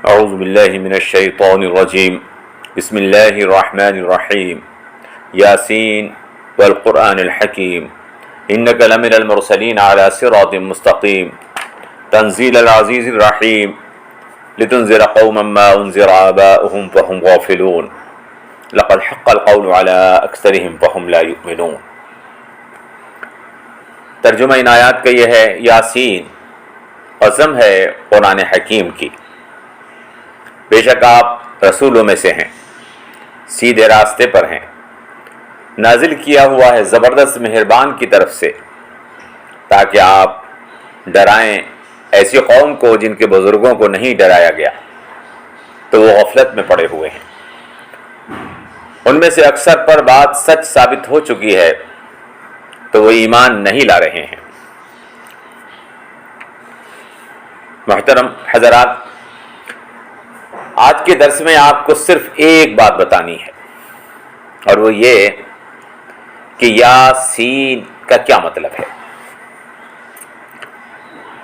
اعوذ باللہ من الشیطان الرجیم بسم اللہ الرحمن الرحیم یاسین والقرآن الحکیم انک لمن المرسلین علی صراط مستقیم تنزیل العزیز الرحیم لتنذر قوما ما انذر آباؤهم فهم غافلون لقد حق القول على اکثرهم فهم لا یؤمنون۔ ترجمہ ان آیات کا یہ ہے، یاسین قسم ہے قرآن حکیم کی، بے شک آپ رسولوں میں سے ہیں، سیدھے راستے پر ہیں، نازل کیا ہوا ہے زبردست مہربان کی طرف سے، تاکہ آپ ڈرائیں ایسی قوم کو جن کے بزرگوں کو نہیں ڈرایا گیا تو وہ غفلت میں پڑے ہوئے ہیں۔ ان میں سے اکثر پر بات سچ ثابت ہو چکی ہے تو وہ ایمان نہیں لا رہے ہیں۔ محترم حضرات، آج کے درس میں آپ کو صرف ایک بات بتانی ہے، اور وہ یہ کہ یاسین کا کیا مطلب ہے۔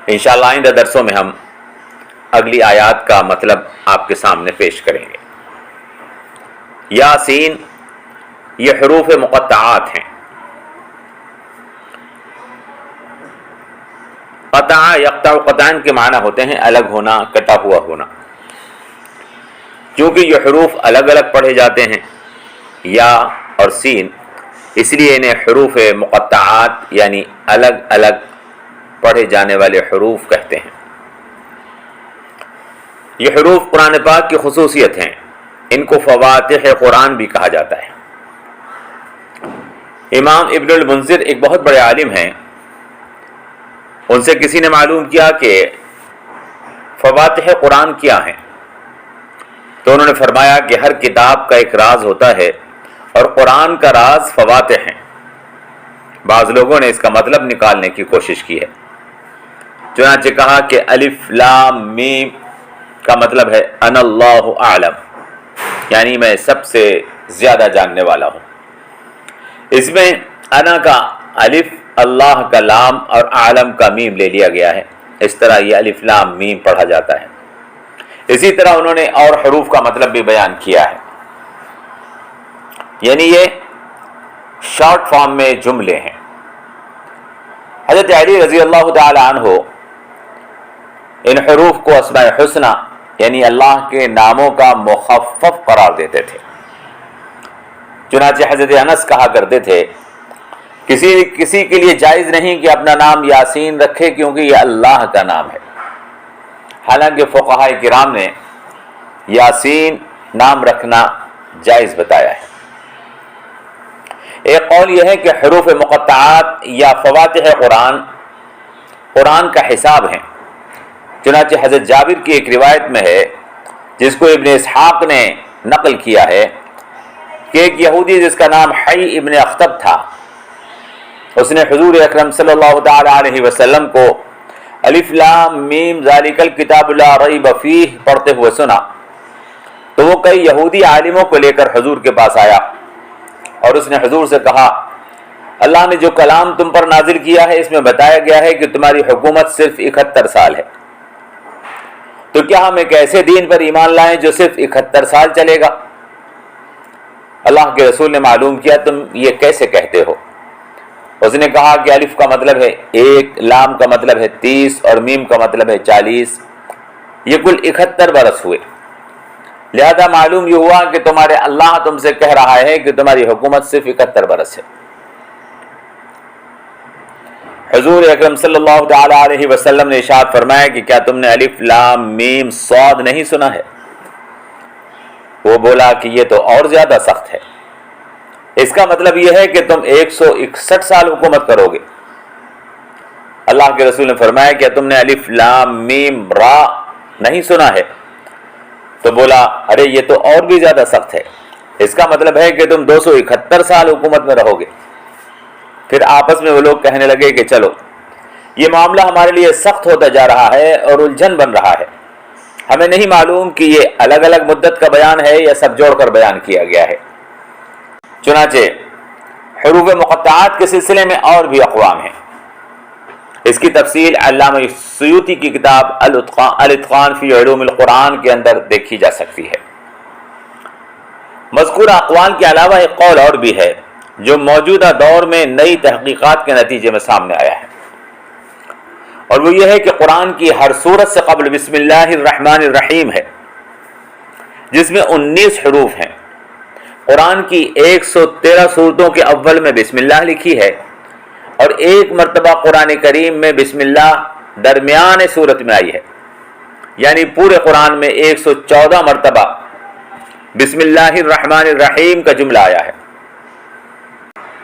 انشاءاللہ آئندہ درسوں میں ہم اگلی آیات کا مطلب آپ کے سامنے پیش کریں گے۔ یاسین یہ حروف مقطعات ہیں۔ قطع یقطع قطعاً کے معنی ہوتے ہیں الگ ہونا، کٹا ہوا ہونا۔ کیونکہ یہ حروف الگ الگ پڑھے جاتے ہیں، یا اور سین، اس لیے انہیں حروف مقطعات یعنی الگ الگ پڑھے جانے والے حروف کہتے ہیں۔ یہ حروف قرآن پاک کی خصوصیت ہیں، ان کو فواتح قرآن بھی کہا جاتا ہے۔ امام ابن المنذر ایک بہت بڑے عالم ہیں، ان سے کسی نے معلوم کیا کہ فواتح قرآن کیا ہیں، تو انہوں نے فرمایا کہ ہر کتاب کا ایک راز ہوتا ہے، اور قرآن کا راز فواتح ہیں۔ بعض لوگوں نے اس کا مطلب نکالنے کی کوشش کی ہے، چنانچہ کہا کہ الف لام میم کا مطلب ہے انا اللہ اعلم، یعنی میں سب سے زیادہ جاننے والا ہوں۔ اس میں انا کا الف، اللہ کا لام اور عالم کا میم لے لیا گیا ہے، اس طرح یہ الف لام میم پڑھا جاتا ہے۔ اسی طرح انہوں نے اور حروف کا مطلب بھی بیان کیا ہے، یعنی یہ شارٹ فارم میں جملے ہیں۔ حضرت علی رضی اللہ تعالی عنہ ان حروف کو اسماء حسنہ یعنی اللہ کے ناموں کا مخفف قرار دیتے تھے۔ چنانچہ حضرت انس کہا کرتے تھے، کسی کے لیے جائز نہیں کہ اپنا نام یاسین رکھے، کیونکہ یہ اللہ کا نام ہے۔ حالانکہ فقہاء کرام نے یاسین نام رکھنا جائز بتایا ہے۔ ایک قول یہ ہے کہ حروف مقطعات یا فواتح قرآن کا حساب ہیں۔ چنانچہ حضرت جابر کی ایک روایت میں ہے، جس کو ابن اسحاق نے نقل کیا ہے، کہ ایک یہودی جس کا نام حی ابن اخطب تھا، اس نے حضور اکرم صلی اللہ تعالی علیہ وسلم کو الف لام میم ذالک الکتاب لا ریب فیہ پڑھتے ہوئے سنا، تو وہ کئی یہودی عالموں کو لے کر حضور کے پاس آیا، اور اس نے حضور سے کہا، اللہ نے جو کلام تم پر نازل کیا ہے، اس میں بتایا گیا ہے کہ تمہاری حکومت صرف 71 سال ہے، تو کیا ہم ایک ایسے دین پر ایمان لائیں جو صرف 71 سال چلے گا؟ اللہ کے رسول نے معلوم کیا، تم یہ کیسے کہتے ہو؟ اس نے کہا کہ الف کا مطلب ہے 1، لام کا مطلب ہے 30 اور میم کا مطلب ہے 40، یہ کل 71 برس ہوئے۔ لہذا معلوم یہ ہوا کہ تمہارے اللہ تم سے کہہ رہا ہے کہ تمہاری حکومت صرف 71 برس ہے۔ حضور اکرم صلی اللہ تعالی علیہ وسلم نے ارشاد فرمایا کہ کیا تم نے الف لام میم صاد نہیں سنا ہے؟ وہ بولا کہ یہ تو اور زیادہ سخت ہے، اس کا مطلب یہ ہے کہ تم 161 سال حکومت کرو گے۔ اللہ کے رسول نے فرمایا کہ تم نے الف لام میم را نہیں سنا ہے؟ تو بولا، ارے یہ تو اور بھی زیادہ سخت ہے، اس کا مطلب ہے کہ تم 271 سال حکومت میں رہو گے۔ پھر آپس میں وہ لوگ کہنے لگے کہ چلو، یہ معاملہ ہمارے لیے سخت ہوتا جا رہا ہے اور الجھن بن رہا ہے، ہمیں نہیں معلوم کہ یہ الگ الگ مدت کا بیان ہے یا سب جوڑ کر بیان کیا گیا ہے۔ چنانچہ حروف مقطعات کے سلسلے میں اور بھی اقوام ہیں۔ اس کی تفصیل علامہ سیوطی کی کتاب الاتقان فی علوم القرآن کے اندر دیکھی جا سکتی ہے۔ مذکورہ اقوال کے علاوہ ایک قول اور بھی ہے جو موجودہ دور میں نئی تحقیقات کے نتیجے میں سامنے آیا ہے، اور وہ یہ ہے کہ قرآن کی ہر سورت سے قبل بسم اللہ الرحمن الرحیم ہے، جس میں 19 حروف ہیں۔ قرآن کی 113 سورتوں کے اول میں بسم اللہ لکھی ہے، اور ایک مرتبہ قرآن کریم میں بسم اللہ درمیان سورت میں آئی ہے، یعنی پورے قرآن میں 114 مرتبہ بسم اللہ الرحمن الرحیم کا جملہ آیا ہے۔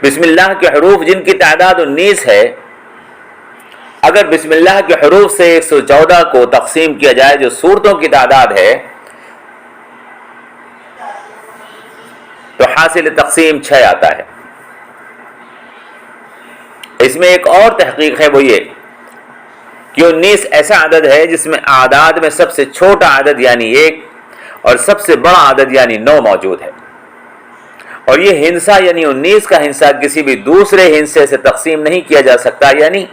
بسم اللہ کے حروف جن کی تعداد 19 ہے، اگر بسم اللہ کے حروف سے 114 کو تقسیم کیا جائے جو سورتوں کی تعداد ہے، تو حاصل تقسیم 6 آتا ہے۔ اس میں ایک اور تحقیق ہے، وہ یہ کہ 19 ایسا عدد ہے جس میں اعداد میں سب سے چھوٹا عدد یعنی 1 اور سب سے بڑا عدد یعنی 9 موجود ہے، اور یہ ہندسہ یعنی 19 کا ہندسہ کسی بھی دوسرے ہندسے سے تقسیم نہیں کیا جا سکتا، یعنی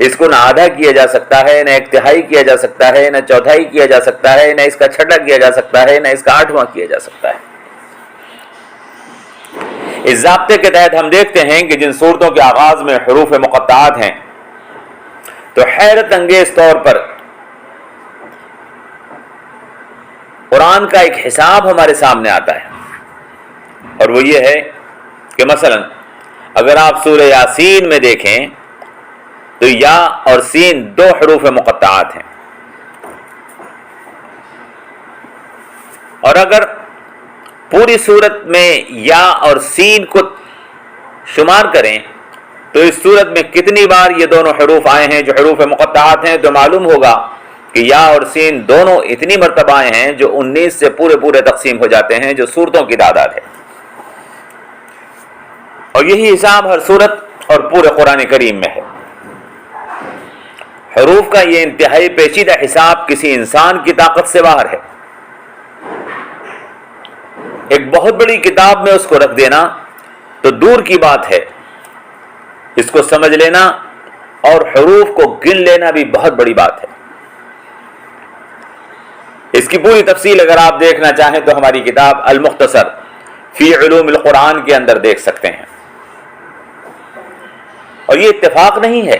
اس کو نہ آدھا کیا جا سکتا ہے، نہ 1/3 کیا جا سکتا ہے، نہ 1/4 کیا جا سکتا ہے، نہ اس کا 6واں کیا جا سکتا ہے، نہ اس کا 8واں کیا جا سکتا ہے۔ اس ضابطے کے تحت ہم دیکھتے ہیں کہ جن صورتوں کے آغاز میں حروف مقطعات ہیں، تو حیرت انگیز طور پر قرآن کا ایک حساب ہمارے سامنے آتا ہے، اور وہ یہ ہے کہ مثلا اگر آپ سورہ یاسین میں دیکھیں تو یا اور سین 2 حروف مقطعات ہیں، اور اگر پوری صورت میں یا اور سین کو شمار کریں تو اس صورت میں کتنی بار یہ دونوں حروف آئے ہیں جو حروف مقطعات ہیں، تو معلوم ہوگا کہ یا اور سین دونوں اتنی مرتبہ آئے ہیں جو 19 سے پورے تقسیم ہو جاتے ہیں، جو صورتوں کی تعداد ہے۔ اور یہی حساب ہر صورت اور پورے قرآن کریم میں ہے۔ حروف کا یہ انتہائی پیچیدہ حساب کسی انسان کی طاقت سے باہر ہے۔ ایک بہت بڑی کتاب میں اس کو رکھ دینا تو دور کی بات ہے، اس کو سمجھ لینا اور حروف کو گن لینا بھی بہت بڑی بات ہے۔ اس کی پوری تفصیل اگر آپ دیکھنا چاہیں تو ہماری کتاب المختصر فی علوم القرآن کے اندر دیکھ سکتے ہیں۔ اور یہ اتفاق نہیں ہے،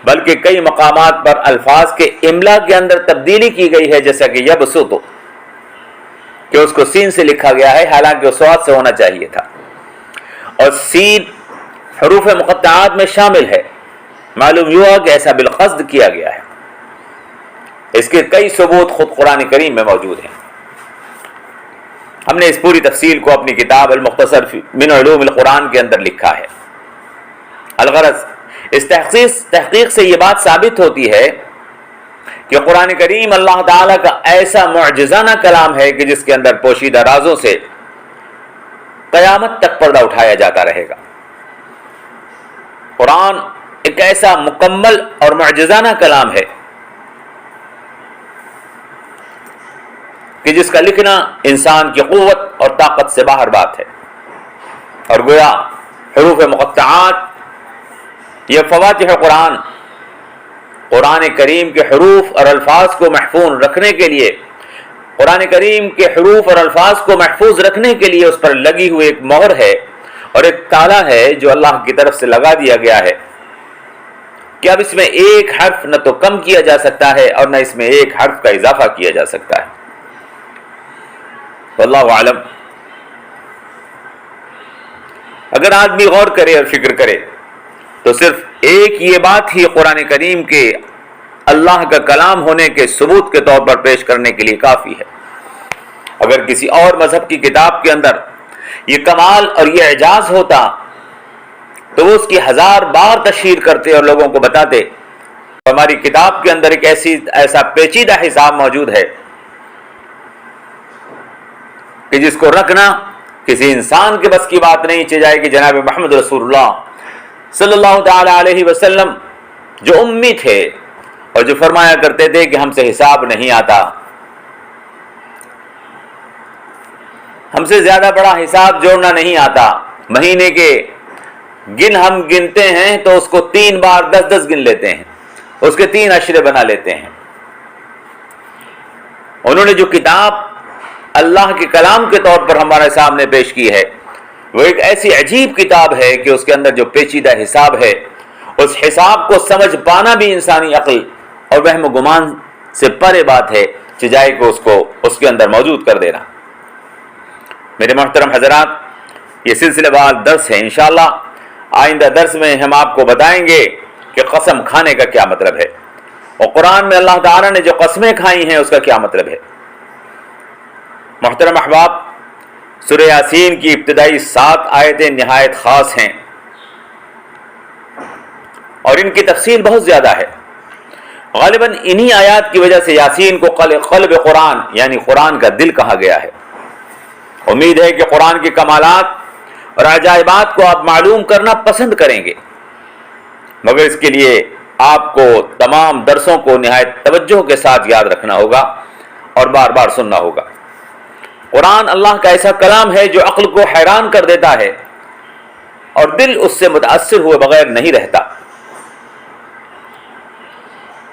بلکہ کئی مقامات پر الفاظ کے املا کے اندر تبدیلی کی گئی ہے، جیسا کہ یبسط کہ اس کو سین سے لکھا گیا ہے، حالانکہ وہ صاد سے ہونا چاہیے تھا، اور سین حروف مقطعات میں شامل ہے، معلوم ہوا کہ ایسا بالقصد کیا گیا ہے۔ اس کے کئی ثبوت خود قرآن کریم میں موجود ہیں۔ ہم نے اس پوری تفصیل کو اپنی کتاب المختصر من علوم القرآن کے اندر لکھا ہے۔ الغرض اس تحقیق سے یہ بات ثابت ہوتی ہے کہ قرآن کریم اللہ تعالیٰ کا ایسا معجزانہ کلام ہے کہ جس کے اندر پوشیدہ رازوں سے قیامت تک پردہ اٹھایا جاتا رہے گا۔ قرآن ایک ایسا مکمل اور معجزانہ کلام ہے کہ جس کا لکھنا انسان کی قوت اور طاقت سے باہر بات ہے، اور گویا حروف مقطعات یہ فواتح قرآن کریم کے حروف اور الفاظ کو محفوظ رکھنے کے لیے، قرآن کریم کے حروف اور الفاظ کو محفوظ رکھنے کے لیے اس پر لگی ہوئی ایک مہر ہے اور ایک تالا ہے جو اللہ کی طرف سے لگا دیا گیا ہے کہ اب اس میں ایک حرف نہ تو کم کیا جا سکتا ہے اور نہ اس میں ایک حرف کا اضافہ کیا جا سکتا ہے۔ واللہ اعلم۔ اگر آدمی غور کرے اور فکر کرے تو صرف ایک یہ بات ہی قرآن کریم کے اللہ کا کلام ہونے کے ثبوت کے طور پر پیش کرنے کے لیے کافی ہے۔ اگر کسی اور مذہب کی کتاب کے اندر یہ کمال اور یہ اعجاز ہوتا تو وہ اس کی 1000 بار تشہیر کرتے اور لوگوں کو بتاتے۔ ہماری کتاب کے اندر ایک ایسا پیچیدہ حساب موجود ہے کہ جس کو رکھنا کسی انسان کے بس کی بات نہیں چل جائے کہ جناب محمد رسول اللہ صلی اللہ تعالی علیہ وسلم جو امی تھے اور جو فرمایا کرتے تھے کہ ہم سے حساب نہیں آتا، ہم سے زیادہ بڑا حساب جوڑنا نہیں آتا، مہینے کے ہم گنتے ہیں تو اس کو 3 بار 10 گن لیتے ہیں، اس کے 3 اشرے بنا لیتے ہیں۔ انہوں نے جو کتاب اللہ کے کلام کے طور پر ہمارے سامنے پیش کی ہے، وہ ایک ایسی عجیب کتاب ہے کہ اس کے اندر جو پیچیدہ حساب ہے، اس حساب کو سمجھ پانا بھی انسانی عقل اور وہم و گمان سے پرے بات ہے، چاہے کہ اس کے اندر موجود کر دینا۔ میرے محترم حضرات، یہ سلسلہ وار درس ہے، انشاءاللہ آئندہ درس میں ہم آپ کو بتائیں گے کہ قسم کھانے کا کیا مطلب ہے، اور قرآن میں اللہ تعالیٰ نے جو قسمیں کھائی ہیں اس کا کیا مطلب ہے۔ محترم احباب، سورہ یاسین کی ابتدائی 7 آیتیں نہایت خاص ہیں اور ان کی تفصیل بہت زیادہ ہے۔ غالباً انہی آیات کی وجہ سے یاسین کو قلب قرآن یعنی قرآن کا دل کہا گیا ہے۔ امید ہے کہ قرآن کے کمالات اور عجائبات کو آپ معلوم کرنا پسند کریں گے، مگر اس کے لیے آپ کو تمام درسوں کو نہایت توجہ کے ساتھ یاد رکھنا ہوگا اور بار بار سننا ہوگا۔ قرآن اللہ کا ایسا کلام ہے جو عقل کو حیران کر دیتا ہے اور دل اس سے متاثر ہوئے بغیر نہیں رہتا،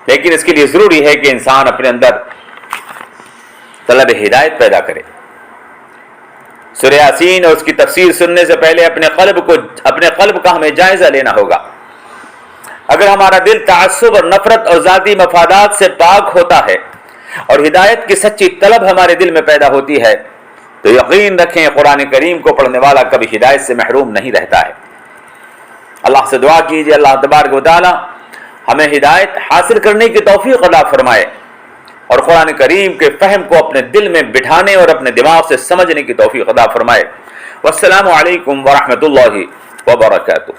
لیکن اس کے لیے ضروری ہے کہ انسان اپنے اندر طلب ہدایت پیدا کرے۔ سورہ یاسین اور اس کی تفسیر سننے سے پہلے اپنے قلب کا ہمیں جائزہ لینا ہوگا۔ اگر ہمارا دل تعصب اور نفرت اور ذاتی مفادات سے پاک ہوتا ہے اور ہدایت کی سچی طلب ہمارے دل میں پیدا ہوتی ہے تو یقین رکھیں قرآن کریم کو پڑھنے والا کبھی ہدایت سے محروم نہیں رہتا ہے۔ اللہ سے دعا کیجیے اللہ تبارک و تعالی ہمیں ہدایت حاصل کرنے کی توفیق عطا فرمائے اور قرآن کریم کے فہم کو اپنے دل میں بٹھانے اور اپنے دماغ سے سمجھنے کی توفیق عطا فرمائے۔ والسلام علیکم ورحمۃ اللہ وبرکاتہ۔